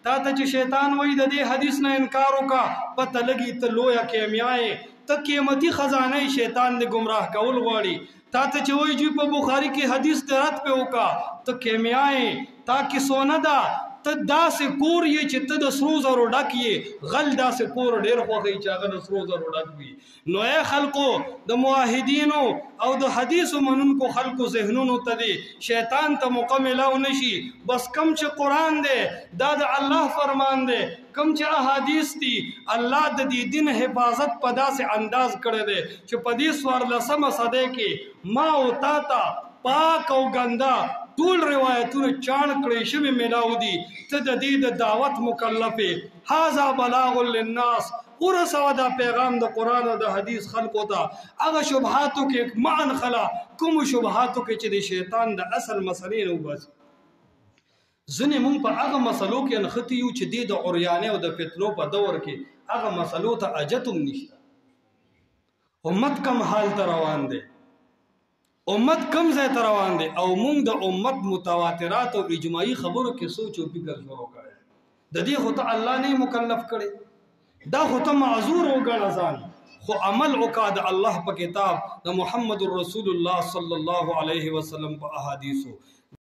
تا ته چې شیطان وایي د دې حدیث نه انکار وکړه پته لګي ته لویه کیمیا یې ته قیمتي خزانه شیطان دې ګمراه کول غواړي تا ته چې وایي چې په بخاري کې حدیث دې رد پې وکړه ته کیمیا یې تا کې سونه ده ته داسې کور یې چې ته د سرو زرو ډک یې غل داسې کور ډېر خوښوي چې هغه د سرو زرو ډک وي نو ای خلکو د موحدینو او د حدیثو منونکو خلکو ذهنونو ته دی شیطان ته موقع میلاو نشي بس کم چې قرآن دی دا د الله فرمان دی کم چې احادیث دي الله د دې دین حفاظت په داسې انداز کړی دی چې په دې 14مه صدۍ کې ما او تا ته پاک او ګنده ټول روایتونه چاڼ کړی شوي میلاو دي ته د دې د دعوت مکلف یې هذا بلاغ للناس ورسوه دا پیغام د قرآن او د حدیث خلکو ته هغه شبهاتو کې مع انخلا کومو شبهاتو کې چې د شیطان د اصل مسلې نه وباسي ځینې مونږ په هغه مسلو کې نښتي یو چې د عریانۍ او د فتنو په دور کې هغه مسلو ته اجت هم نشته امت کم حال ته روان دی امت کم ځای ته روان دی او مونږ د امت متواترات او اجماعي خبرو کې سوچ او فکر شروع کړی د دې خو ته الله نه مکلف کړي دا خو ته معذور وګڼه ځان خو عمل وکړه د الله په کتاب د محمد رسول الله صلی الله علیه وسلم په احادیثو